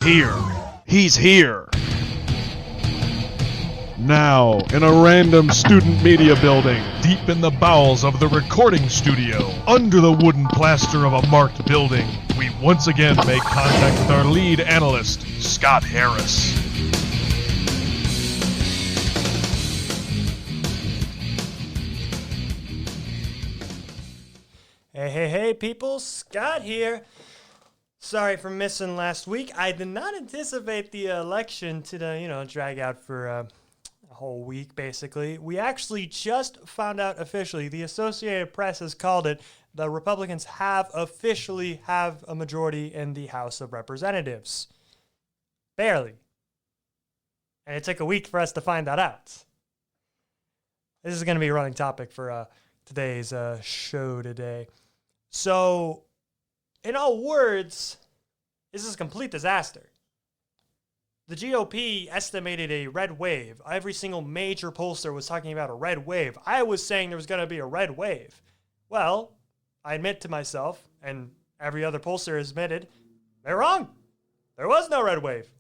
Here. He's here. Now, in a random student media building, deep in the bowels of the recording studio, under the wooden plaster of a marked building, we once again make contact with our lead analyst, Scott Harris. Hey, people, Scott here. Sorry for missing last week. I did not anticipate the election to, drag out for a whole week, basically. We actually just found out officially, the Associated Press has called it, the Republicans officially have a majority in the House of Representatives. Barely. And it took a week for us to find that out. This is going to be a running topic for today's show today. So, in all words, this is a complete disaster. The GOP estimated a red wave. Every single major pollster was talking about a red wave. I was saying there was going to be a red wave. Well, I admit to myself, and every other pollster has admitted, they're wrong. There was no red wave.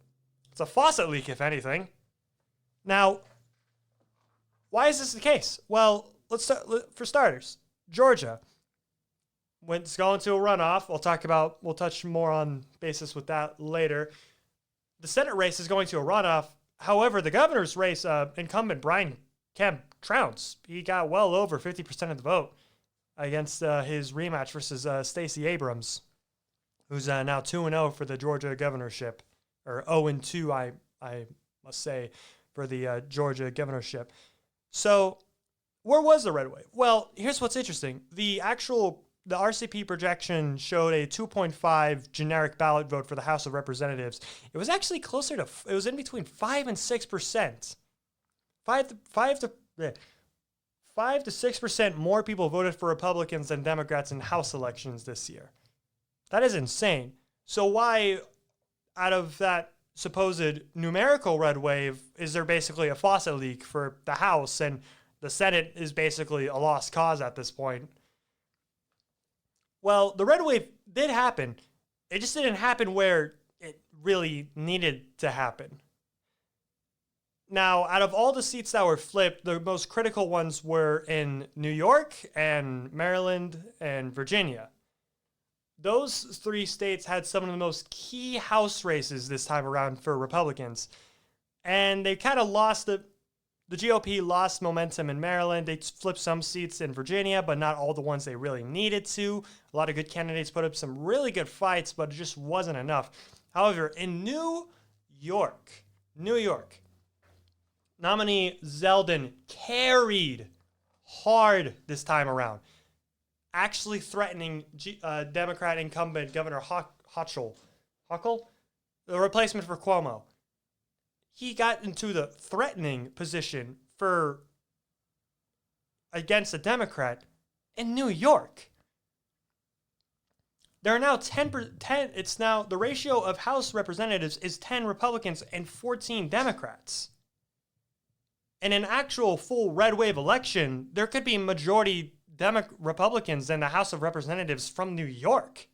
It's a faucet leak, if anything. Now, why is this the case? Well, let's start, for starters, Georgia. When it's going to a runoff, we'll touch more on basis with that later. The Senate race is going to a runoff. However, the governor's race, incumbent Brian Kemp trounced. He got well over 50% of the vote against his rematch versus Stacey Abrams, who's now 2-0 for the Georgia governorship, or 0-2, I must say, for the Georgia governorship. So, where was the red wave? Well, here's what's interesting. The RCP projection showed a 2.5 generic ballot vote for the House of Representatives. It was actually closer to, it was in between 5 and 6%. 5 to 6% more people voted for Republicans than Democrats in House elections this year. That is insane. So why, out of that supposed numerical red wave, is there basically a faucet leak for the House, and the Senate is basically a lost cause at this point? Well, the red wave did happen. It just didn't happen where it really needed to happen. Now, out of all the seats that were flipped, the most critical ones were in New York and Maryland and Virginia. Those three states had some of the most key House races this time around for Republicans. And they kind of lost the GOP lost momentum in Maryland. They flipped some seats in Virginia, but not all the ones they really needed to. A lot of good candidates put up some really good fights, but it just wasn't enough. However, in New York, nominee Zeldin carried hard this time around, actually threatening Democrat incumbent Governor Hochul, the replacement for Cuomo. He got into the threatening position against a Democrat in New York. There are now 10, it's now, the ratio of House representatives is 10 Republicans and 14 Democrats. In an actual full red wave election, there could be majority Republicans in the House of Representatives from New York.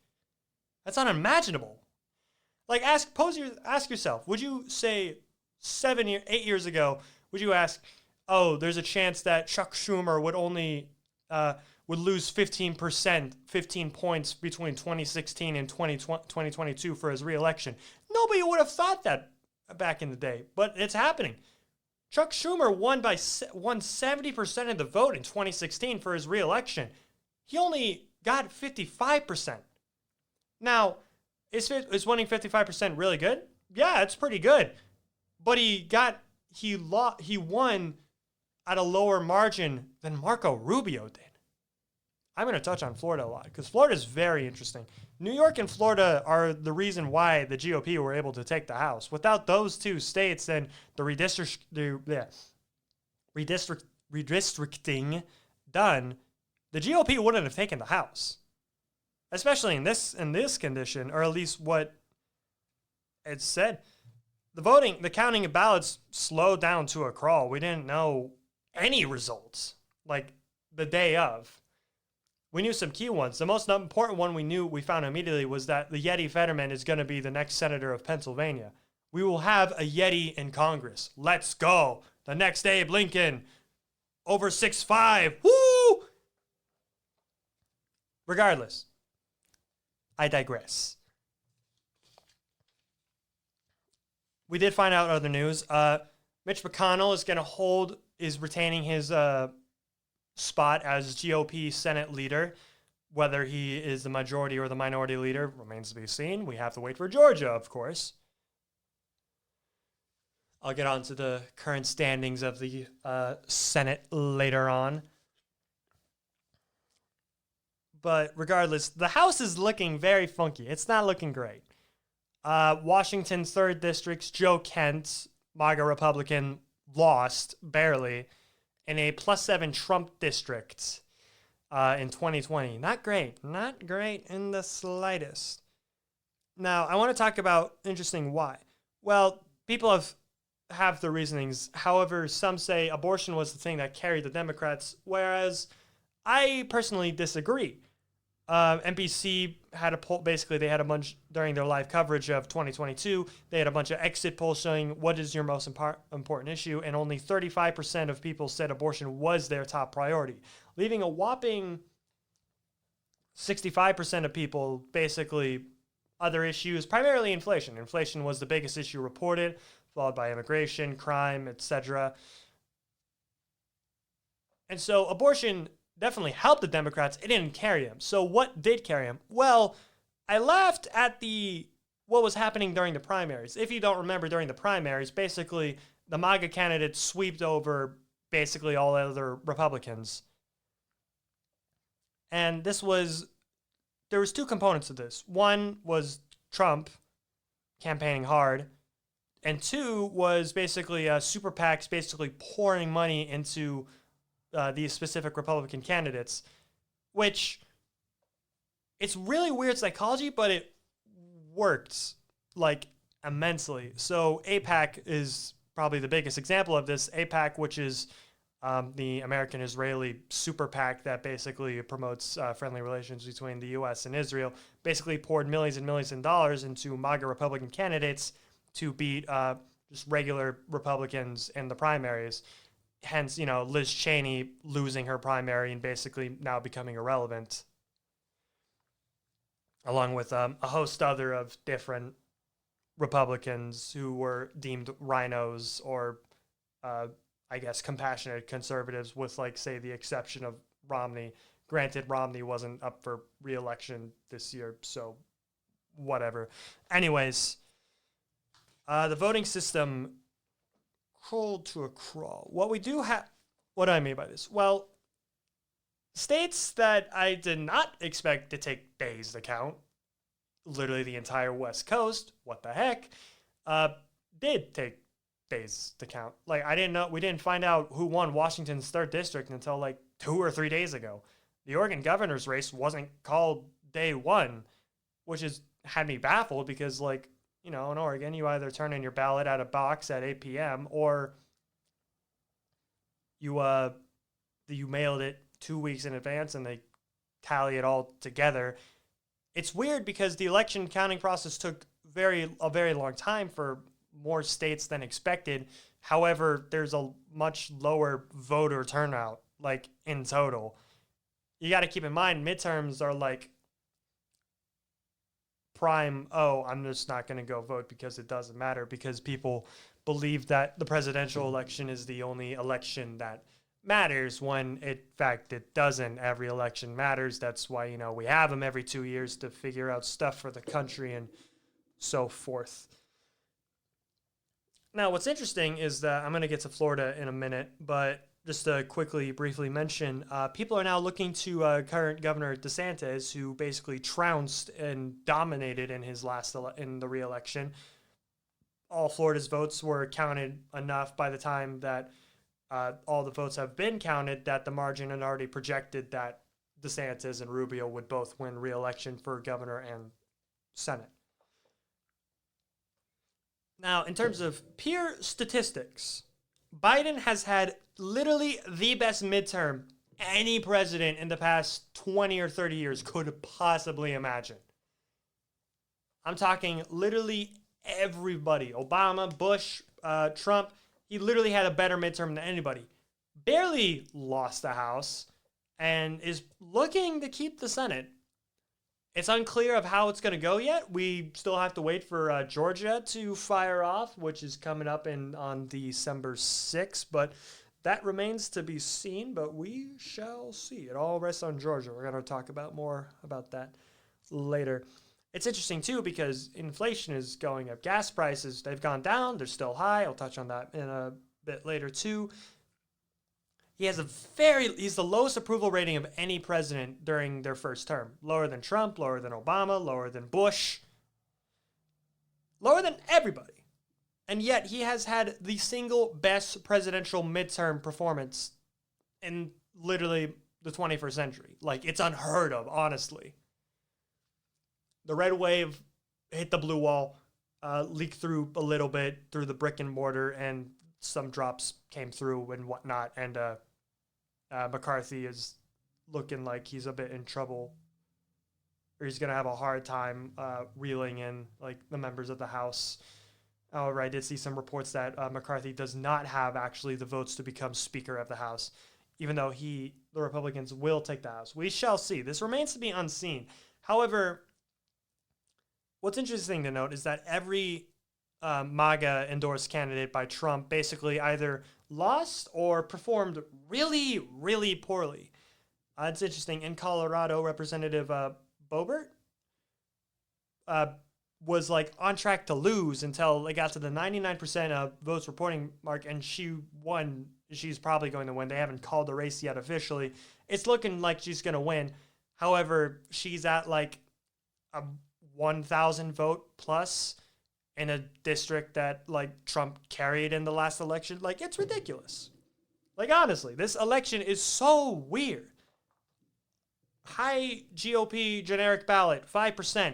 That's unimaginable. Like, ask yourself, would you say 8 years ago, would you ask, there's a chance that Chuck Schumer would lose 15 points between 2016 and 2022 for his reelection? Nobody would have thought that back in the day, but it's happening. Chuck Schumer won 70% of the vote in 2016 for his reelection. He only got 55%. Now, is winning 55% really good? Yeah, it's pretty good. But he won at a lower margin than Marco Rubio did. I'm going to touch on Florida a lot because Florida is very interesting. New York and Florida are the reason why the GOP were able to take the House. Without those two states and the redistricting done, the GOP wouldn't have taken the House. Especially in this condition, or at least what it said. The counting of ballots slowed down to a crawl. We didn't know any results, like the day of. we knew some key ones. The most important one we found immediately was that the Yeti Fetterman is going to be the next senator of Pennsylvania. We will have a Yeti in Congress. Let's go. The next Abe Lincoln. Over 6'5". Woo! Regardless, I digress. We did find out other news. Mitch McConnell is retaining his spot as GOP Senate leader. Whether he is the majority or the minority leader remains to be seen. We have to wait for Georgia, of course. I'll get on to the current standings of the Senate later on. But regardless, the House is looking very funky. It's not looking great. Washington's 3rd District's Joe Kent, MAGA Republican, lost barely in a +7 Trump district in 2020. Not great. Not great in the slightest. Now, I want to talk about interesting why. Well, people have their reasonings. However, some say abortion was the thing that carried the Democrats, whereas I personally disagree. NBC had a poll, basically they had a bunch during their live coverage of 2022. They had a bunch of exit polls showing what is your most important issue, and only 35% of people said abortion was their top priority, leaving a whopping 65% of people basically other issues, primarily inflation. Inflation was the biggest issue reported, followed by immigration, crime, etc. And so abortion definitely helped the Democrats. It didn't carry them. So what did carry them? Well, I laughed at what was happening during the primaries. If you don't remember, during the primaries, basically the MAGA candidates swept over basically all other Republicans. And there was 2 components to this. One was Trump campaigning hard, and 2 was basically super PACs basically pouring money into these specific Republican candidates, which it's really weird psychology, but it worked like immensely. So AIPAC is probably the biggest example of this. AIPAC, which is the American-Israeli super PAC that basically promotes friendly relations between the U.S. and Israel, basically poured millions and millions of dollars into MAGA Republican candidates to beat just regular Republicans in the primaries. Hence, Liz Cheney losing her primary and basically now becoming irrelevant, along with a host other of different Republicans who were deemed rhinos or, I guess, compassionate conservatives, with, say, the exception of Romney. Granted, Romney wasn't up for re-election this year, so whatever. Anyways, the voting system crawled to a crawl. What do I mean by this? Well, states that I did not expect to take days to count, literally the entire West Coast, what the heck, did take days to count. I didn't know, we didn't find out who won Washington's 3rd District until 2 or 3 days ago. The Oregon governor's race wasn't called day 1, which had me baffled because, in Oregon, you either turn in your ballot at a box at 8 p.m. or you mailed it 2 weeks in advance and they tally it all together. It's weird because the election counting process took a very long time for more states than expected. However, there's a much lower voter turnout, in total. You got to keep in mind, midterms are prime, I'm just not going to go vote because it doesn't matter, because people believe that the presidential election is the only election that matters, when in fact it doesn't. Every election matters. That's why, we have them every 2 years to figure out stuff for the country and so forth. Now, what's interesting is that I'm going to get to Florida in a minute, but just to briefly mention, people are now looking to current Governor DeSantis, who basically trounced and dominated in his in the re-election. All Florida's votes were counted enough by the time that all the votes have been counted that the margin had already projected that DeSantis and Rubio would both win re-election for governor and Senate. Now, in terms of pure statistics, Biden has had literally the best midterm any president in the past 20 or 30 years could possibly imagine. I'm talking literally everybody. Obama, Bush, Trump. He literally had a better midterm than anybody. Barely lost the House and is looking to keep the Senate. It's unclear of how it's going to go yet. We still have to wait for Georgia to fire off, which is coming up on December 6th. But that remains to be seen, but we shall see. It all rests on Georgia. We're going to talk about more about that later. It's interesting, too, because inflation is going up. Gas prices, they've gone down. They're still high. I'll touch on that in a bit later, too. He's the lowest approval rating of any president during their first term. Lower than Trump, lower than Obama, lower than Bush, lower than everybody. And yet he has had the single best presidential midterm performance in literally the 21st century. Like, it's unheard of, honestly. The red wave hit the blue wall, leaked through a little bit through the brick and mortar, and some drops came through and whatnot. And McCarthy is looking like he's a bit in trouble, or he's going to have a hard time reeling in like the members of the House. However, I did see some reports that McCarthy does not have actually the votes to become Speaker of the House, even though the Republicans will take the House. We shall see. This remains to be unseen. However, what's interesting to note is that every MAGA endorsed candidate by Trump basically either lost or performed really, really poorly. It's interesting. In Colorado, Representative Boebert was like on track to lose until they got to the 99% votes reporting mark, and she won. She's probably going to win. They haven't called the race yet officially. It's looking like she's going to win. However, she's at like a 1,000 vote plus in a district that like Trump carried in the last election. Like, it's ridiculous. Like, honestly, this election is so weird. High GOP generic ballot, 5%.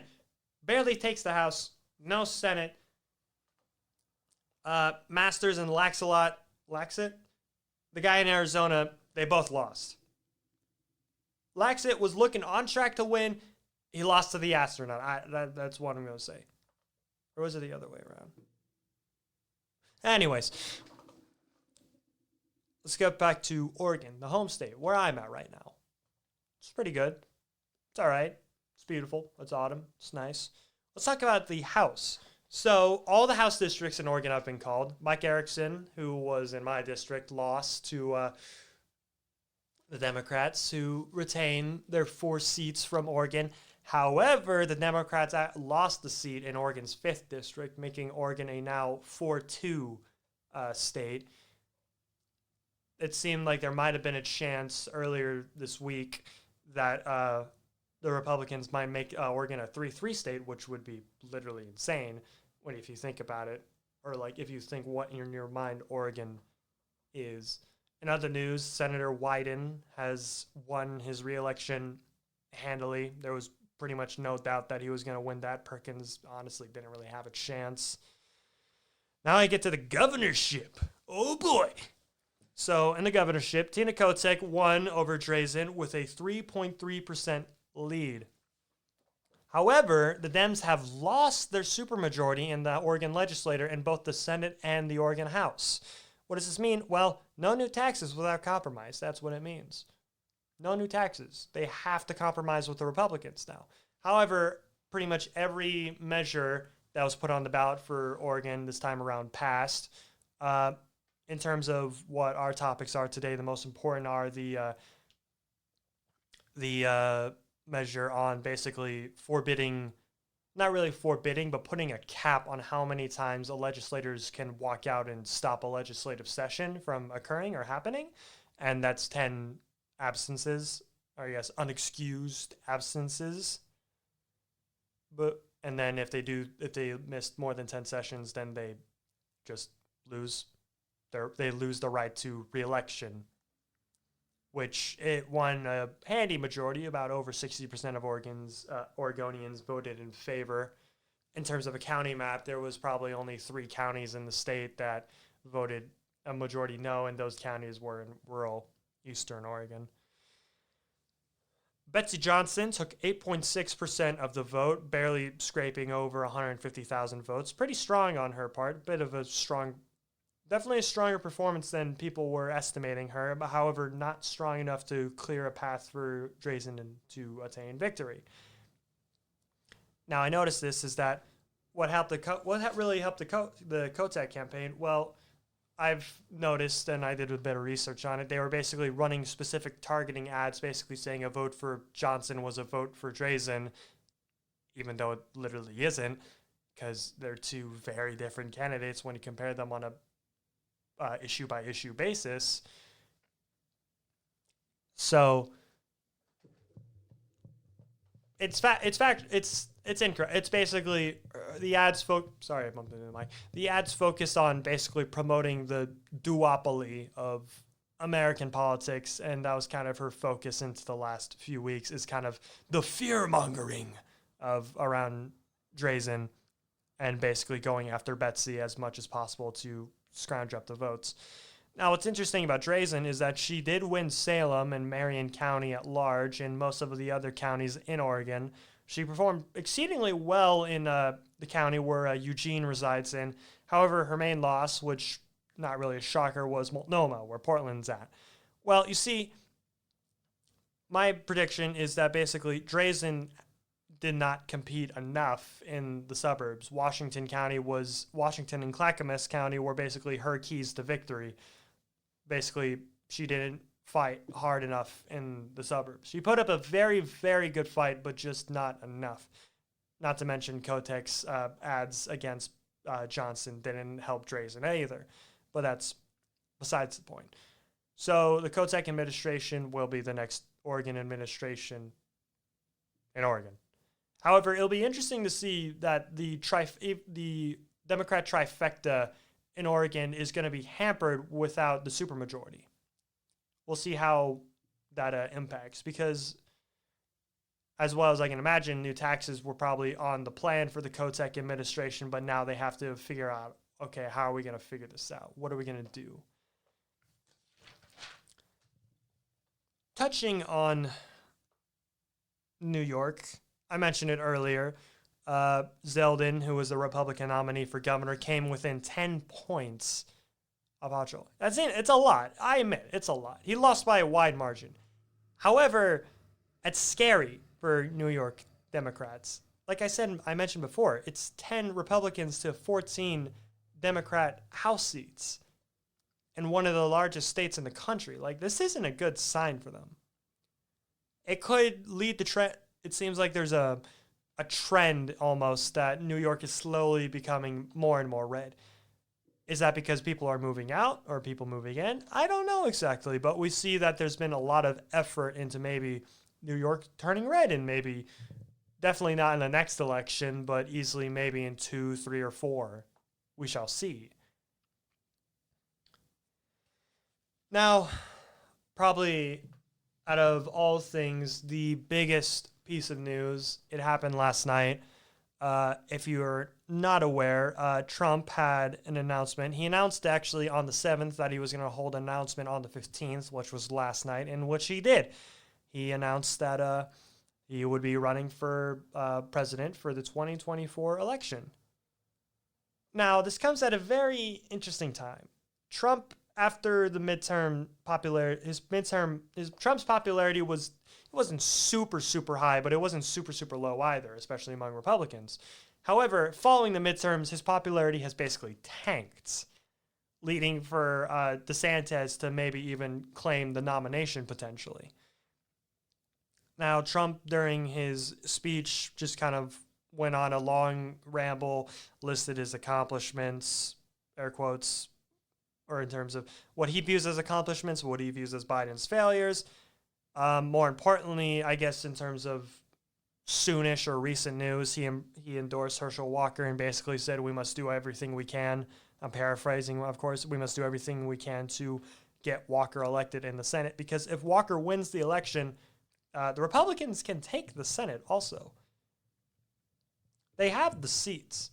Barely takes the House. No Senate. Masters and Laxit, the guy in Arizona, they both lost. Laxit was looking on track to win. He lost to the astronaut. That's what I'm going to say. Or was it the other way around? Anyways, let's get back to Oregon, the home state, where I'm at right now. It's pretty good. It's all right. It's beautiful. It's autumn. It's nice. Let's talk about the House. So all the House districts in Oregon have been called. Mike Erickson, who was in my district, lost to the Democrats, who retain their 4 seats from Oregon. However, the Democrats lost the seat in Oregon's 5th district, making Oregon a now 4-2 state. It seemed like there might have been a chance earlier this week that the Republicans might make Oregon a 3-3 state, which would be literally insane if you think about it, or like if you think what in your mind Oregon is. In other news, Senator Wyden has won his re-election handily. There was pretty much no doubt that he was going to win that. Perkins honestly didn't really have a chance. Now I get to the governorship. Oh boy. So in the governorship, Tina Kotek won over Drazen with a 3.3% lead. However, the Dems have lost their supermajority in the Oregon legislature in both the Senate and the Oregon House. What does this mean? Well, no new taxes without compromise. That's what it means. No new taxes. They have to compromise with the Republicans now. However, pretty much every measure that was put on the ballot for Oregon this time around passed. In terms of what our topics are today, the most important are the measure on basically forbidding, not really forbidding, but putting a cap on how many times legislators can walk out and stop a legislative session from occurring or happening. And that's 10 absences, or yes, unexcused absences. And then if they missed more than 10 sessions, then they just lose the right to re-election, which it won a handy majority. About over 60% of Oregonians voted in favor. In terms of a county map, there was probably only 3 counties in the state that voted a majority no, and those counties were in rural eastern Oregon. Betsy Johnson took 8.6% of the vote, barely scraping over 150,000 votes. Pretty strong on her part. Definitely a stronger performance than people were estimating her, but however, not strong enough to clear a path for Drazen to attain victory. Now, I noticed this is that what really helped the Kotek campaign. Well, I've noticed, and I did a bit of research on it, they were basically running specific targeting ads, basically saying a vote for Johnson was a vote for Drazen, even though it literally isn't, because they're two very different candidates when you compare them on a issue by issue basis. So it's incorrect. It's basically the ads sorry, I bumped into the mic. The ads focus on basically promoting the duopoly of American politics, and that was kind of her focus into the last few weeks, is kind of the fear mongering of around Drazen, and basically going after Betsy as much as possible to scrounge up the votes. Now, what's interesting about Drazen is that she did win Salem and Marion County at large, and most of the other counties in Oregon. She performed exceedingly well in the county where Eugene resides in. However, her main loss, which not really a shocker, was Multnomah, where Portland's at. Well, you see, my prediction is that basically Drazen did not compete enough in the suburbs. Washington and Clackamas County were basically her keys to victory. Basically, she didn't fight hard enough in the suburbs. She put up a very, very good fight, but just not enough. Not to mention Kotek's ads against Johnson didn't help Drazen either. But that's besides the point. So the Kotek administration will be the next Oregon administration in Oregon. However, it'll be interesting to see that the Democrat trifecta in Oregon is going to be hampered without the supermajority. We'll see how that impacts, because as well as I can imagine, new taxes were probably on the plan for the Kotek administration, but now they have to figure out, okay, how are we going to figure this out? What are we going to do? Touching on New York, I mentioned it earlier. Zeldin, who was the Republican nominee for governor, came within 10 points of Hochul. That's it. It's a lot. I admit, it's a lot. He lost by a wide margin. However, it's scary for New York Democrats. Like I mentioned before, it's 10 Republicans to 14 Democrat House seats in one of the largest states in the country. Like, this isn't a good sign for them. It could lead to trend. It seems like there's a trend almost that New York is slowly becoming more and more red. Is that because people are moving out or people moving in? I don't know exactly, but we see that there's been a lot of effort into maybe New York turning red, and maybe definitely not in the next election, but easily maybe in 2, 3, or 4. We shall see. Now, probably out of all things, the biggest piece of news, it happened last night. If you're not aware, Trump had an announcement. He announced actually on the 7th that he was going to hold an announcement on the 15th, which was last night, in which he did. He announced that he would be running for president for the 2024 election. Now, this comes at a very interesting time. Trump, after the midterm popularity, Trump's popularity wasn't super, super high, but it wasn't super, super low either, especially among Republicans. However, following the midterms, his popularity has basically tanked, leading for DeSantis to maybe even claim the nomination potentially. Now, Trump, during his speech, just kind of went on a long ramble, listed his accomplishments, air quotes, or in terms of what he views as accomplishments, what he views as Biden's failures. More importantly, I guess in terms of soonish or recent news, he endorsed Herschel Walker and basically said we must do everything we can. I'm paraphrasing, of course. We must do everything we can to get Walker elected in the Senate, because if Walker wins the election, the Republicans can take the Senate also. They have the seats.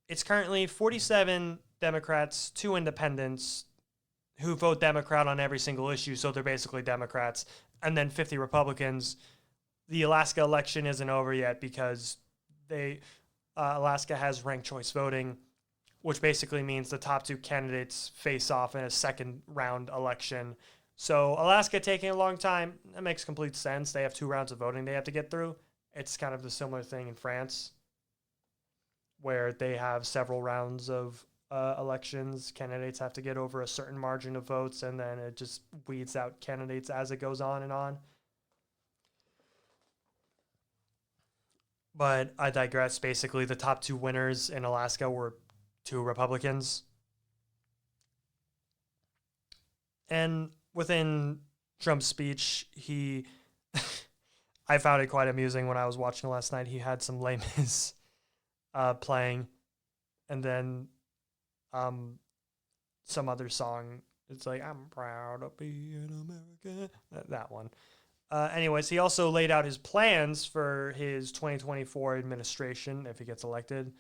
It's currently 47 Democrats, 2 independents who vote Democrat on every single issue, so they're basically Democrats, and then 50 Republicans the Alaska election isn't over yet because Alaska has ranked choice voting, which basically means the top two candidates face off in a second round election. So Alaska taking a long time, that makes complete sense. They have 2 rounds of voting they have to get through. It's kind of the similar thing in France, where they have several rounds of elections. Candidates have to get over a certain margin of votes, and then it just weeds out candidates as it goes on and on. But I digress. Basically, the top 2 winners in Alaska were 2 Republicans. And within Trump's speech, I found it quite amusing when I was watching last night. He had some Les Mis playing, and then some other song. It's like, I'm proud to be an American. That one. Anyways, he also laid out his plans for his 2024 administration if he gets elected.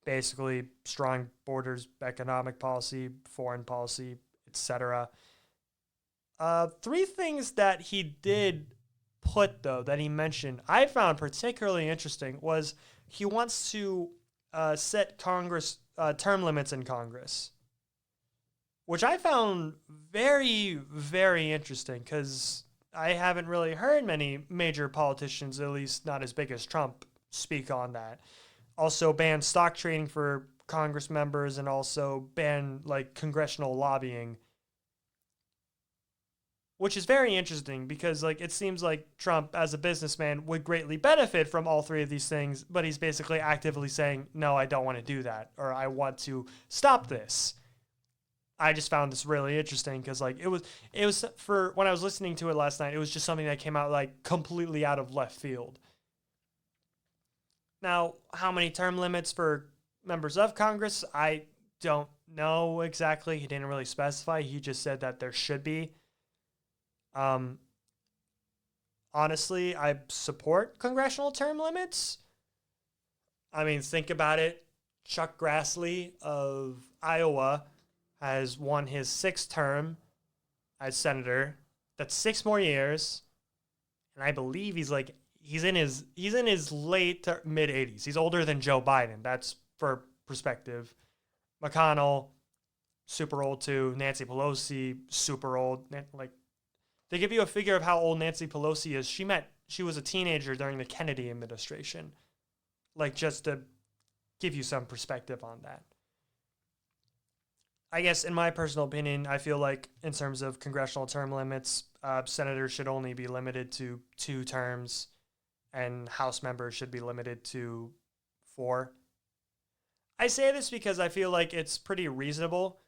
Basically, strong borders, economic policy, foreign policy, etc. 3 things that he did put, though, that he mentioned, I found particularly interesting, was he wants to set Congress term limits in Congress, which I found very, very interesting because I haven't really heard many major politicians, at least not as big as Trump, speak on that. Also ban stock trading for Congress members and also ban like congressional lobbying, which is very interesting because like it seems like Trump as a businessman would greatly benefit from all 3 of these things, but he's basically actively saying, no, I don't want to do that, or I want to stop this. I just found this really interesting because like it was for when I was listening to it last night, it was just something that came out like completely out of left field. Now, how many term limits for members of Congress? I don't know exactly. He didn't really specify. He just said that there should be. Honestly, I support congressional term limits. I mean, think about it. Chuck Grassley of Iowa has won his 6th term as senator. That's 6 more years, and I believe he's in his late to mid 80s. He's older than Joe Biden. That's for perspective. McConnell, super old too. Nancy Pelosi, super old. Like, to give you a figure of how old Nancy Pelosi is, she was a teenager during the Kennedy administration. Like, just to give you some perspective on that. I guess, in my personal opinion, I feel like in terms of congressional term limits, senators should only be limited to 2 terms, and House members should be limited to 4. I say this because I feel like it's pretty reasonable.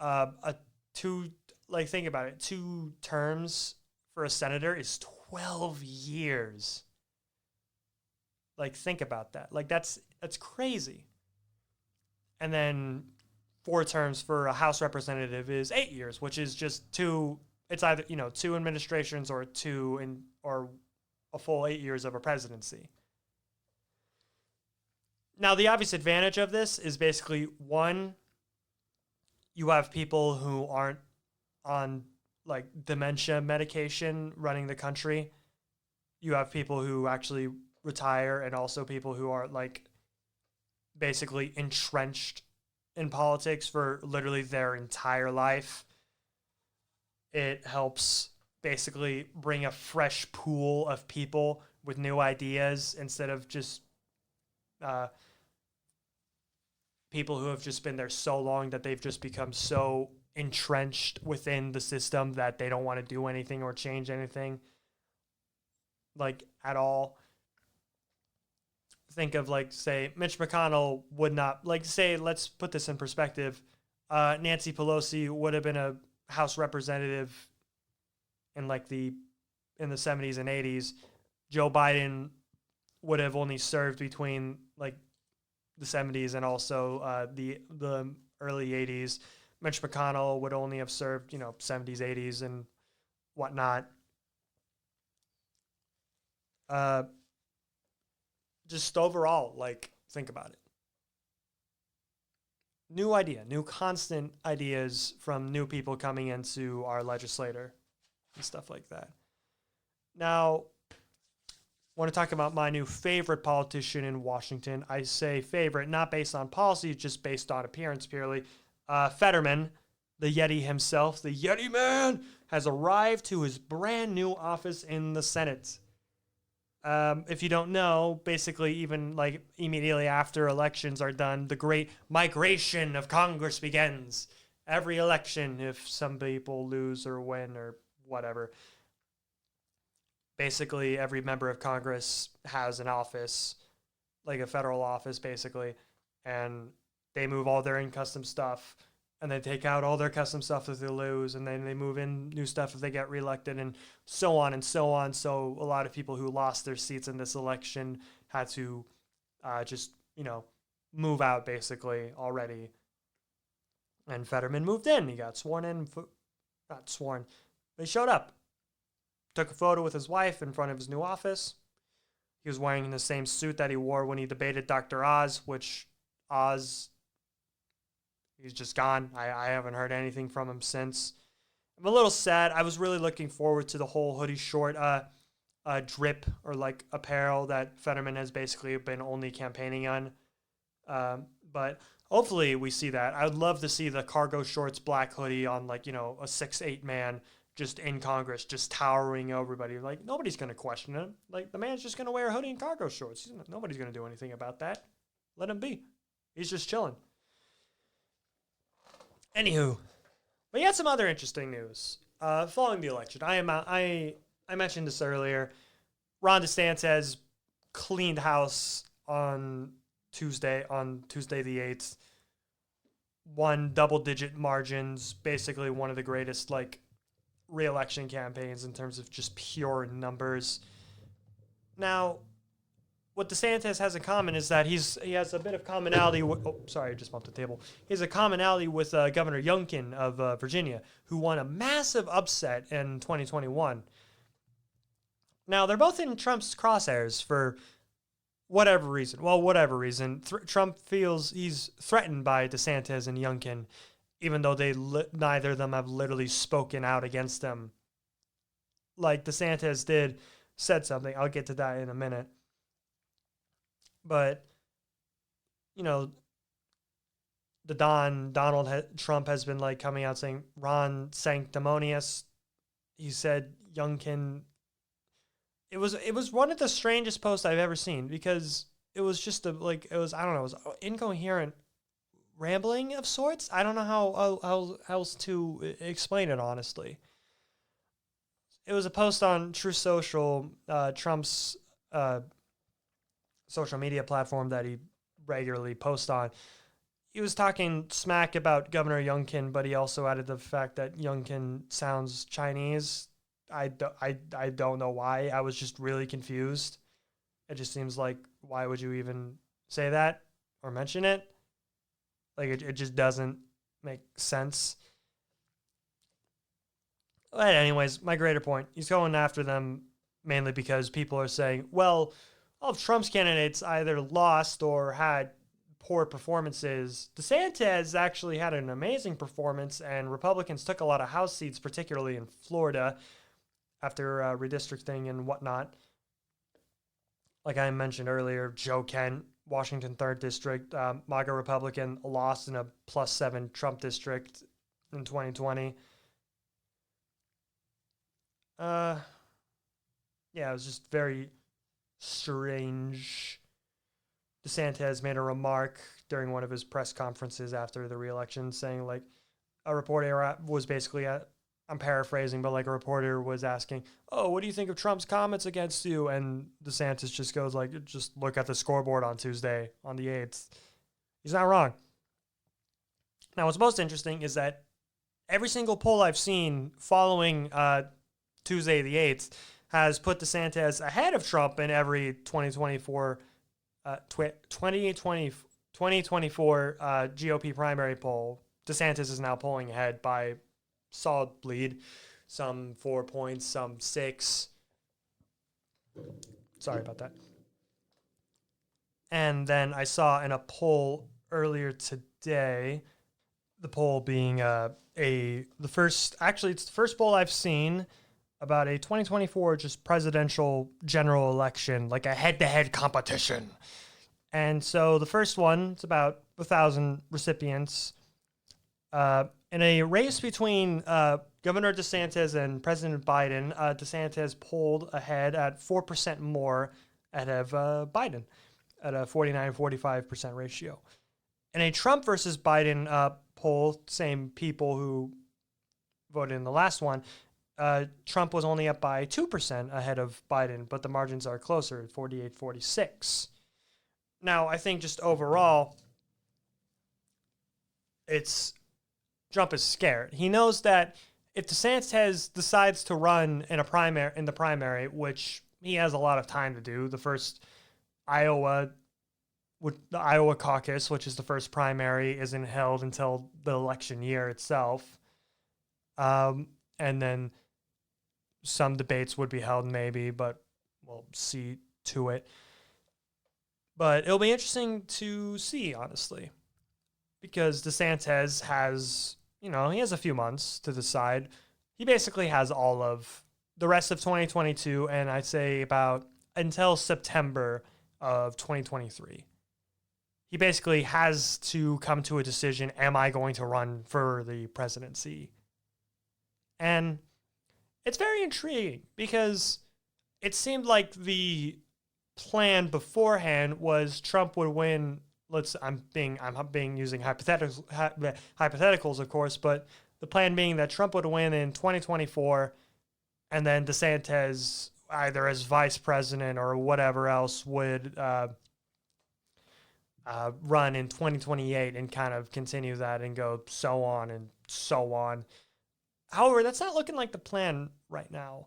Think about it. 2 terms for a senator is 12 years. Like, think about that. Like, that's crazy. And then 4 terms for a House representative is 8 years, which is just 2. It's either 2 administrations or or a full 8 years of a presidency. Now, the obvious advantage of this is basically 1, you have people who aren't on like dementia medication running the country. You have people who actually retire, and also people who are like basically entrenched in politics for literally their entire life. It helps basically bring a fresh pool of people with new ideas instead of just people who have just been there so long that they've just become so entrenched within the system that they don't want to do anything or change anything, like, at all. Think of, like, say, Mitch McConnell would not, like, say, let's put this in perspective. Nancy Pelosi would have been a House representative in, like, in the 70s and 80s. Joe Biden would have only served between, like, the 70s and also the early 80s. Mitch McConnell would only have served, 70s, 80s, and whatnot. Just overall, like, think about it. New constant ideas from new people coming into our legislature and stuff like that. Now, want to talk about my new favorite politician in Washington. I say favorite, not based on policy, just based on appearance purely. Fetterman, the Yeti himself, the Yeti man, has arrived to his brand new office in the Senate. If you don't know, basically, even like immediately after elections are done, the great migration of Congress begins. Every election, if some people lose or win or whatever, basically every member of Congress has an office, like a federal office, basically, and they move all their in-custom stuff, and they take out all their custom stuff if they lose, and then they move in new stuff if they get reelected, and so on and so on. So a lot of people who lost their seats in this election had to just, move out, basically, already. And Fetterman moved in. He got sworn in. Not sworn. They showed up. Took a photo with his wife in front of his new office. He was wearing the same suit that he wore when he debated Dr. Oz, which Oz, he's just gone. I haven't heard anything from him since. I'm a little sad. I was really looking forward to the whole hoodie short drip or like apparel that Fetterman has basically been only campaigning on. But hopefully we see that. I would love to see the cargo shorts black hoodie on like, a 6'8" man just in Congress, just towering over everybody. Like, nobody's going to question him. Like, the man's just going to wear a hoodie and cargo shorts. Nobody's going to do anything about that. Let him be. He's just chilling. Anywho, we had some other interesting news. Following the election, I mentioned this earlier. Ron DeSantis cleaned house on Tuesday the 8th. Won double-digit margins, basically one of the greatest, re-election campaigns in terms of just pure numbers. Now, what DeSantis has in common is that he has a bit of commonality with... Oh, sorry, I just bumped the table. He has a commonality with Governor Youngkin of Virginia, who won a massive upset in 2021. Now, they're both in Trump's crosshairs for whatever reason. Well, whatever reason. Trump feels he's threatened by DeSantis and Youngkin, even though neither of them have literally spoken out against him. Like DeSantis said something. I'll get to that in a minute. But, Donald Trump has been coming out saying Ron sanctimonious. He said Youngkin. It was one of the strangest posts I've ever seen, because it was just it was incoherent rambling of sorts. I don't know how else to explain it, honestly. It was a post on True Social, Trump's social media platform that he regularly posts on. He was talking smack about Governor Youngkin, but he also added the fact that Youngkin sounds Chinese. I don't know why. I was just really confused. It just seems like, why would you even say that or mention it? It just doesn't make sense. But anyways, my greater point, he's going after them mainly because people are saying, well, all of Trump's candidates either lost or had poor performances. DeSantis actually had an amazing performance, and Republicans took a lot of House seats, particularly in Florida, after redistricting and whatnot. Like I mentioned earlier, Joe Kent, Washington 3rd District, MAGA Republican, lost in a +7 Trump district in 2020. Yeah, it was just very strange. DeSantis made a remark during one of his press conferences after the re-election saying, a reporter was basically I'm paraphrasing, but a reporter was asking, oh, what do you think of Trump's comments against you? And DeSantis just goes just look at the scoreboard on Tuesday, on the 8th. He's not wrong. Now, what's most interesting is that every single poll I've seen following Tuesday the 8th has put DeSantis ahead of Trump in every 2024 GOP primary poll. DeSantis is now polling ahead by solid lead, some 4 points, some 6. Sorry about that. And then I saw in a poll earlier today, the poll being it's the first poll I've seen about a 2024 just presidential general election, like a head-to-head competition. And so the first one, it's about 1,000 recipients. In a race between Governor DeSantis and President Biden, DeSantis pulled ahead at 4% more ahead of Biden at a 49-45% ratio. In a Trump versus Biden poll, same people who voted in the last one, Trump was only up by 2% ahead of Biden, but the margins are closer at 48-46. Now, I think just overall, Trump is scared. He knows that if DeSantis decides to run in the primary, which he has a lot of time to do, the first the Iowa caucus, which is the first primary, isn't held until the election year itself. And then some debates would be held maybe, but we'll see to it. But it'll be interesting to see, honestly, because DeSantis has, he has a few months to decide. He basically has all of the rest of 2022, and I'd say about until September of 2023. He basically has to come to a decision, am I going to run for the presidency? And it's very intriguing because it seemed like the plan beforehand was Trump would win. I'm using hypotheticals, of course, but the plan being that Trump would win in 2024, and then DeSantis, either as vice president or whatever else, would run in 2028 and kind of continue that and go so on and so on. However, that's not looking like the plan right now.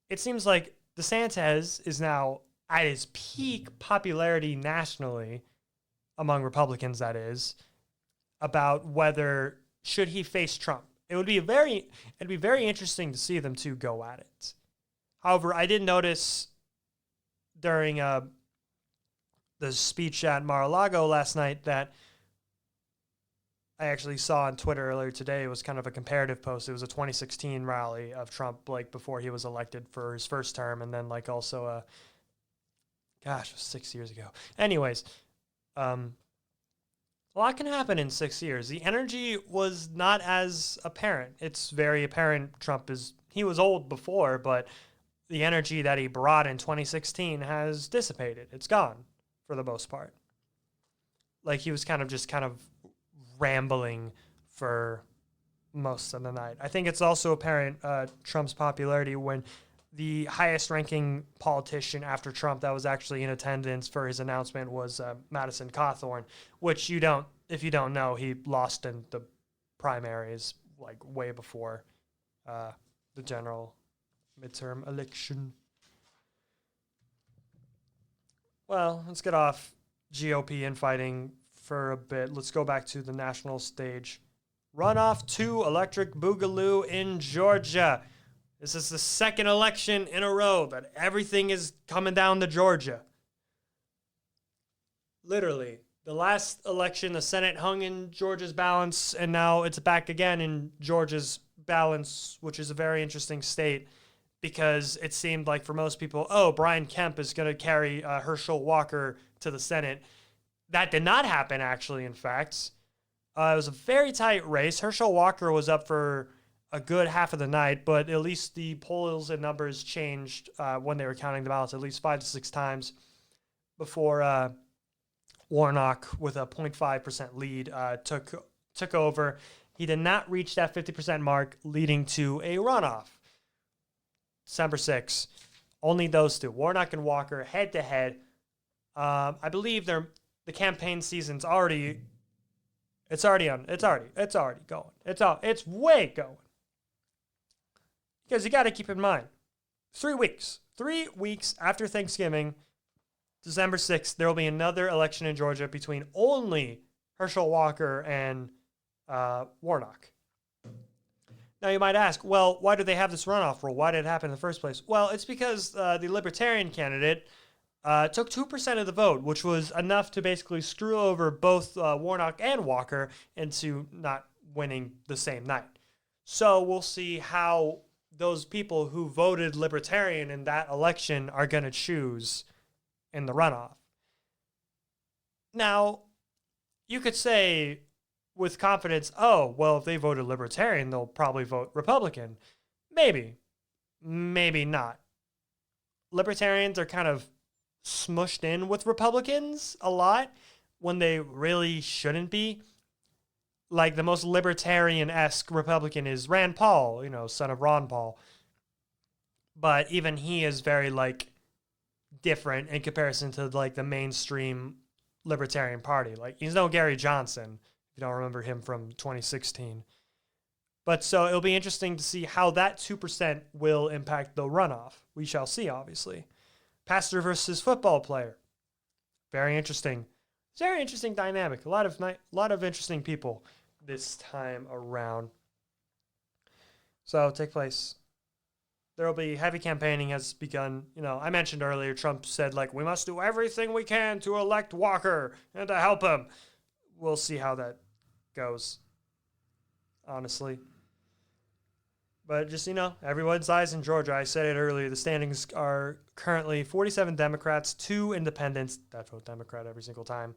It seems like DeSantis is now at his peak popularity nationally, among Republicans, that is, about whether should he face Trump. It'd be very interesting to see them two go at it. However, I did notice during the speech at Mar-a-Lago last night that I actually saw on Twitter earlier today. It was kind of a comparative post. It was a 2016 rally of Trump, before he was elected for his first term, and then also it was 6 years ago. Anyways, a lot can happen in 6 years. The energy was not as apparent. It's very apparent he was old before, but the energy that he brought in 2016 has dissipated. It's gone for the most part. He was kind of rambling for most of the night. I think it's also apparent Trump's popularity when the highest ranking politician after Trump that was actually in attendance for his announcement was Madison Cawthorn, which if you don't know, he lost in the primaries way before the general midterm election. Well, let's get off GOP infighting for a bit. Let's go back to the national stage. Runoff 2 electric boogaloo in Georgia. This is the second election in a row that everything is coming down to Georgia. Literally. The last election, the Senate hung in Georgia's balance, and now it's back again in Georgia's balance, which is a very interesting state because it seemed like for most people, Brian Kemp is going to carry Herschel Walker to the Senate. That did not happen, actually, in fact. It was a very tight race. Herschel Walker was up for a good half of the night, but at least the polls and numbers changed when they were counting the ballots at least 5 to 6 times before Warnock, with a 0.5% lead, took over. He did not reach that 50% mark, leading to a runoff. December 6th. Only those two, Warnock and Walker, head to head. I believe the campaign season's already. It's already going. It's way going. Because you got to keep in mind, 3 weeks. 3 weeks after Thanksgiving, December 6th, there will be another election in Georgia between only Herschel Walker and Warnock. Now, you might ask, well, why do they have this runoff rule? Why did it happen in the first place? Well, it's because the Libertarian candidate took 2% of the vote, which was enough to basically screw over both Warnock and Walker into not winning the same night. So we'll see how those people who voted Libertarian in that election are going to choose in the runoff. Now, you could say with confidence, oh, well, if they voted Libertarian, they'll probably vote Republican. Maybe. Maybe not. Libertarians are kind of smushed in with Republicans a lot when they really shouldn't be. Like, the most libertarian-esque Republican is Rand Paul, son of Ron Paul. But even he is very, different in comparison to, the mainstream Libertarian Party. He's no Gary Johnson, if you don't remember him from 2016. But so it'll be interesting to see how that 2% will impact the runoff. We shall see, obviously. Pastor versus football player. Very interesting. Very interesting dynamic. A lot of interesting people this time around. So take place. There will be heavy campaigning has begun. I mentioned earlier, Trump said, we must do everything we can to elect Walker and to help him. We'll see how that goes, honestly. But just, everyone's eyes in Georgia. I said it earlier. The standings are currently 47 Democrats, 2 independents that vote Democrat every single time.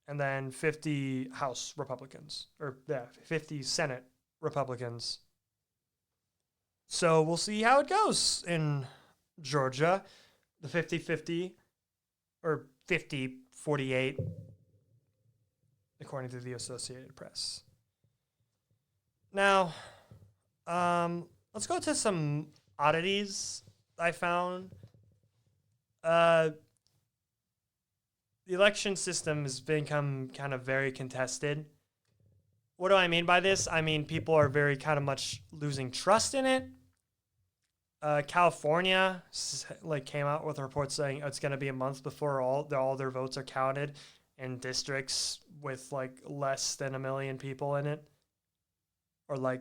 And then 50 House Republicans. 50 Senate Republicans. So we'll see how it goes in Georgia. The 50-50 or 50-48, according to the Associated Press. Now, let's go to some oddities I found. The election system has become kind of very contested. What do I mean by this? I mean, people are very kind of much losing trust in it. California came out with a report saying it's going to be a month before all their votes are counted in districts with less than 1 million people in it, or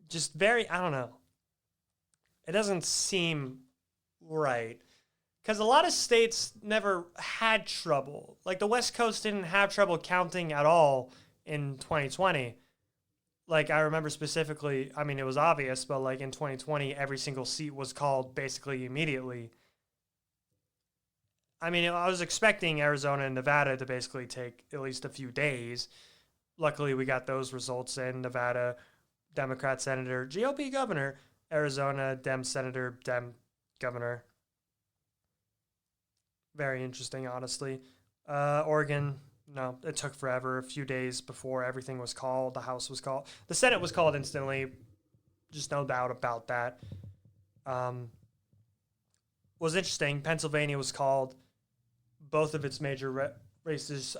just very, I don't know. It doesn't seem right because a lot of states never had trouble. The West Coast didn't have trouble counting at all in 2020. I remember specifically, it was obvious, but in 2020, every single seat was called basically immediately. I was expecting Arizona and Nevada to basically take at least a few days. Luckily, we got those results in Nevada, Democrat senator, GOP governor, Arizona, Dem senator, Dem governor. Very interesting, honestly. Oregon, no, it took forever, a few days before everything was called. The House was called. The Senate was called instantly. Just no doubt about that. Was interesting. Pennsylvania was called. Both of its major races.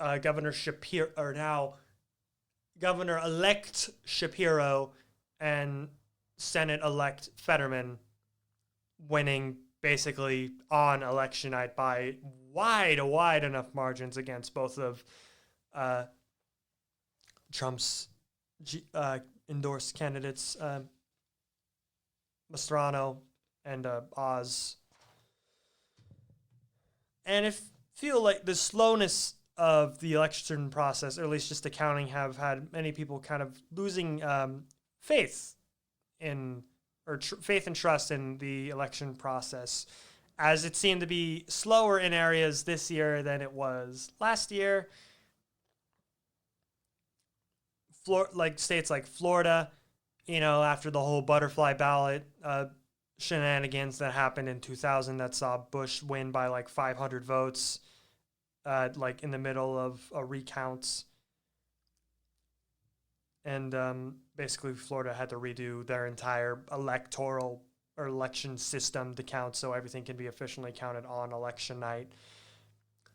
Governor-elect Shapiro and Senate-elect Fetterman winning basically on election night by wide enough margins against both of Trump's endorsed candidates, Mastrano and Oz. And I feel like the slowness of the election process, or at least just the counting, have had many people kind of losing faith and trust in the election process, as it seemed to be slower in areas this year than it was last year. States like Florida, after the whole butterfly ballot shenanigans that happened in 2000 that saw Bush win by 500 votes, in the middle of recounts. And basically Florida had to redo their entire electoral or election system to count so everything can be efficiently counted on election night,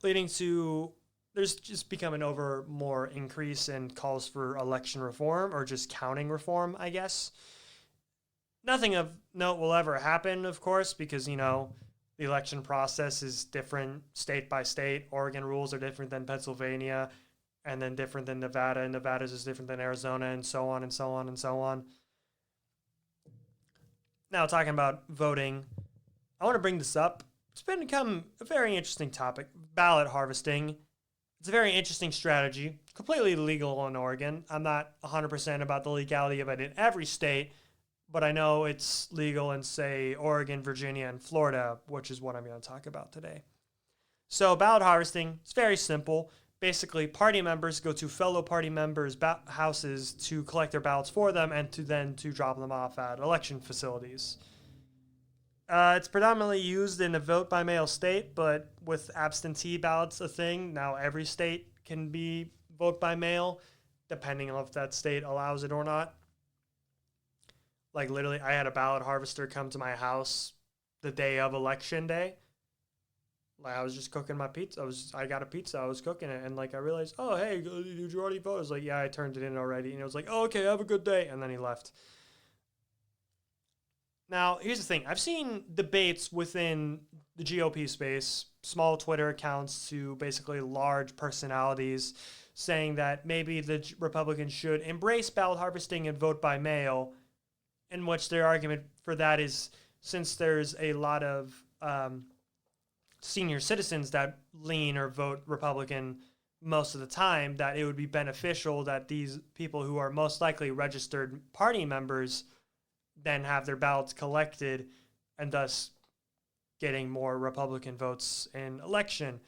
leading to there's just become an more increase in calls for election reform or just counting reform, I guess. Nothing of note will ever happen, of course, because, the election process is different state by state. Oregon rules are different than Pennsylvania, and then different than Nevada, and Nevada's is different than Arizona, and so on and so on and so on. Now, talking about voting, I want to bring this up. It's become a very interesting topic, ballot harvesting. It's a very interesting strategy, completely legal in Oregon. I'm not 100% about the legality of it in every state, but I know it's legal in, say, Oregon, Virginia, and Florida, which is what I'm going to talk about today. So ballot harvesting, it's very simple. Basically, party members go to fellow party members' houses to collect their ballots for them and to drop them off at election facilities. It's predominantly used in a vote-by-mail state, but with absentee ballots a thing, now every state can be vote-by-mail, depending on if that state allows it or not. Like, literally, I had a ballot harvester come to my house the day of election day. Like, I was just cooking my pizza. I got a pizza. I was cooking it, and like I realized, oh hey, did you already vote? I was like, yeah, I turned it in already, and it was like, oh, okay, have a good day, and then he left. Now, here's the thing. I've seen debates within the GOP space, small Twitter accounts to basically large personalities, saying that maybe the Republicans should embrace ballot harvesting and vote by mail, in which their argument for that is, since there's a lot of senior citizens that lean or vote Republican most of the time, that it would be beneficial that these people who are most likely registered party members then have their ballots collected, and thus getting more Republican votes in elections.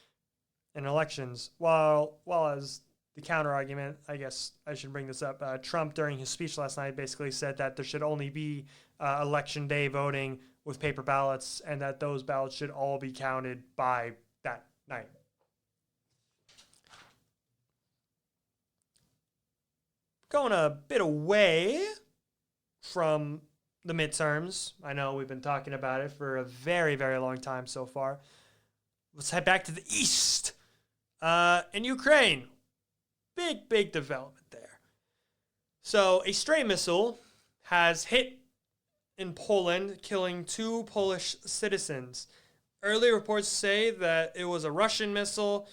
While as the counter argument, I guess I should bring this up, Trump during his speech last night basically said that there should only be election day voting with paper ballots, and that those ballots should all be counted by that night. Going a bit away from the midterms. I know we've been talking about it for a very, very long time so far. Let's head back to the east. In Ukraine. Big development there. So a stray missile has hit in Poland, killing 2 Polish citizens. Early reports say that it was a Russian missile.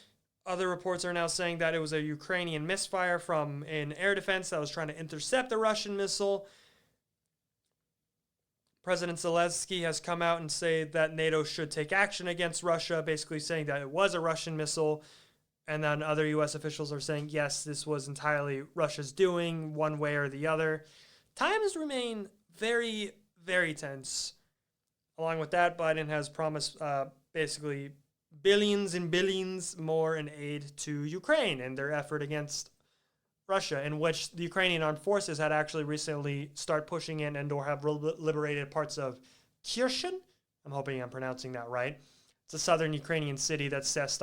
Other reports are now saying that it was a Ukrainian misfire from an air defense that was trying to intercept the Russian missile. President Zelensky has come out and said that NATO should take action against Russia, basically saying that it was a Russian missile. And then other U.S. officials are saying, yes, this was entirely Russia's doing, one way or the other. Times remain very, very tense. Along with that, Biden has promised basically billions and billions more in aid to Ukraine in their effort against Russia, in which the Ukrainian armed forces had actually recently started pushing in and or have liberated parts of Kherson. I'm hoping I'm pronouncing that right. It's a southern Ukrainian city that sits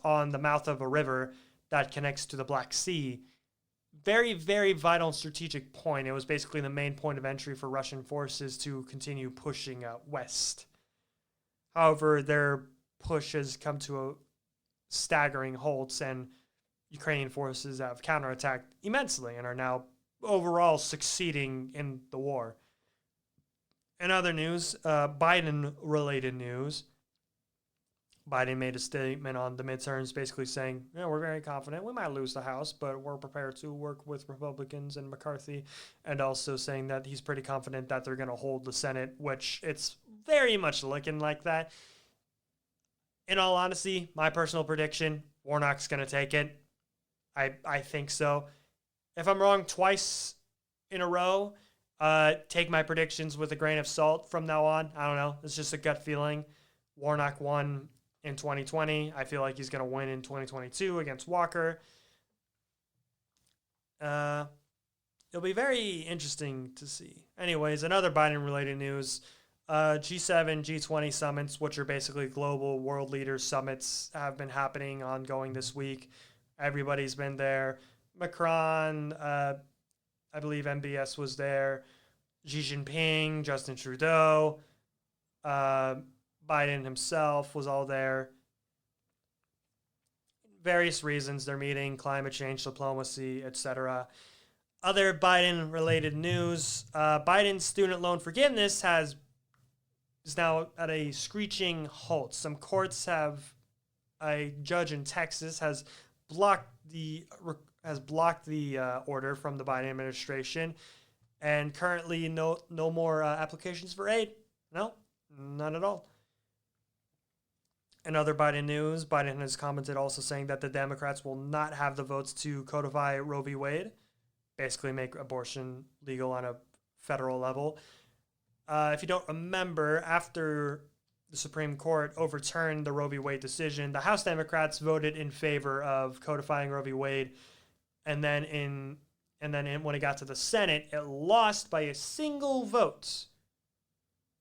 on the mouth of a river that connects to the Black Sea. Very, very vital and strategic point. It was basically the main point of entry for Russian forces to continue pushing west. However, their push has come to a staggering halt, and Ukrainian forces have counterattacked immensely and are now overall succeeding in the war. In other news, Biden-related news, Biden made a statement on the midterms basically saying, we're very confident. We might lose the House, but we're prepared to work with Republicans and McCarthy, and also saying that he's pretty confident that they're going to hold the Senate, which it's very much looking like that. In all honesty, my personal prediction, Warnock's going to take it. I think so. If I'm wrong twice in a row, take my predictions with a grain of salt from now on. I don't know. It's just a gut feeling. Warnock won in 2020. I feel like he's going to win in 2022 against Walker. It'll be very interesting to see. Anyways, another Biden-related news. G7, G20 summits, which are basically global world leaders summits, have been happening ongoing this week. Everybody's been there. Macron, I believe MBS was there. Xi Jinping, Justin Trudeau, Biden himself was all there. Various reasons they're meeting, climate change, diplomacy, etc. Other Biden-related news. Biden's student loan forgiveness is now at a screeching halt. Some courts a judge in Texas has blocked the order from the Biden administration, and currently no more applications for aid. No, none at all. In other Biden news, Biden has commented also saying that the Democrats will not have the votes to codify Roe v. Wade. basically make abortion legal on a federal level. If you don't remember, after the Supreme Court overturned the Roe v. Wade decision, the House Democrats voted in favor of codifying Roe v. Wade, and then when it got to the Senate, it lost by a single vote.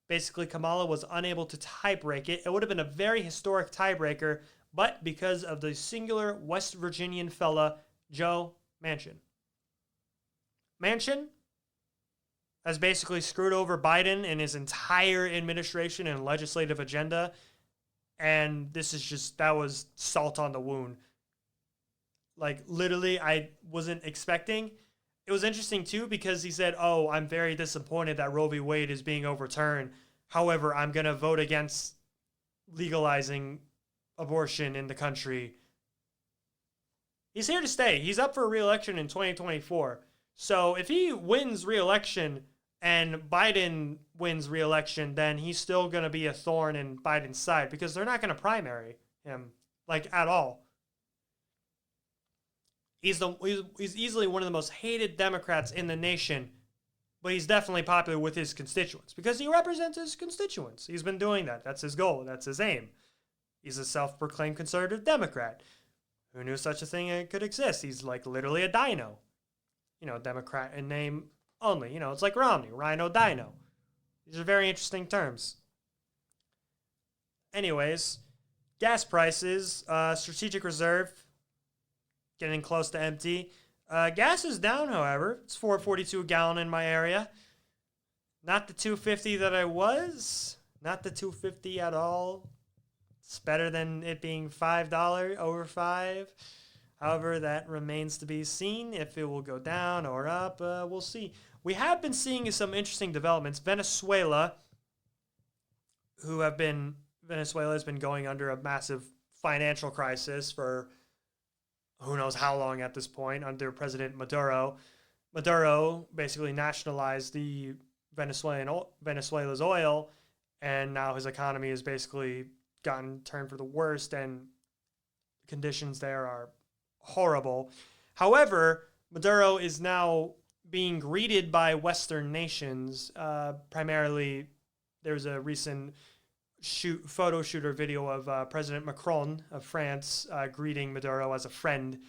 Basically, Kamala was unable to tiebreak it. It would have been a very historic tiebreaker, but because of the singular West Virginian fella, Joe Manchin. Manchin has basically screwed over Biden and his entire administration and legislative agenda, and that was salt on the wound. Like, literally, I wasn't expecting. It was interesting, too, because he said, oh, I'm very disappointed that Roe v. Wade is being overturned. However, I'm going to vote against legalizing abortion in the country. He's here to stay. He's up for re-election in 2024. So if he wins re-election and Biden wins re-election, then he's still going to be a thorn in Biden's side because they're not going to primary him, like, at all. He's easily one of the most hated Democrats in the nation, but he's definitely popular with his constituents because he represents his constituents. He's been doing that. That's his goal. That's his aim. He's a self-proclaimed conservative Democrat. Who knew such a thing could exist? He's like literally a dino. Democrat in name only. It's like Romney, Rhino Dino. These are very interesting terms. Anyways, gas prices, strategic reserve, getting close to empty. Gas is down, however. It's $4.42 a gallon in my area. Not the $2.50 that I was. Not the $2.50 at all. It's better than it being $5, over $5. However, that remains to be seen. If it will go down or up, we'll see. We have been seeing some interesting developments. Venezuela has been going under a massive financial crisis for who knows how long at this point under President Maduro. Maduro basically nationalized the Venezuela's oil, and now his economy has basically gotten turned for the worst, and conditions there are horrible. However, Maduro is now being greeted by Western nations. Primarily, there was a recent photo shoot or video of President Macron of France greeting Maduro as a friend.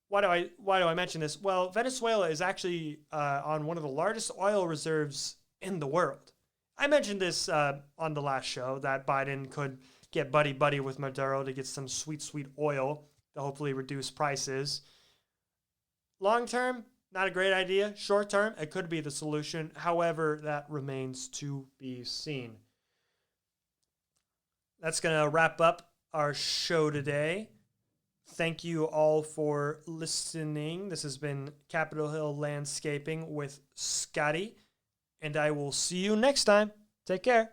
Why do I mention this? Well, Venezuela is actually on one of the largest oil reserves in the world. I mentioned this on the last show, that Biden could get buddy-buddy with Maduro to get some sweet, sweet oil to hopefully reduce prices. Long term, not a great idea. Short term, it could be the solution. However, that remains to be seen. That's going to wrap up our show today. Thank you all for listening. This has been Capitol Hill Landscaping with Scotty, and I will see you next time. Take care.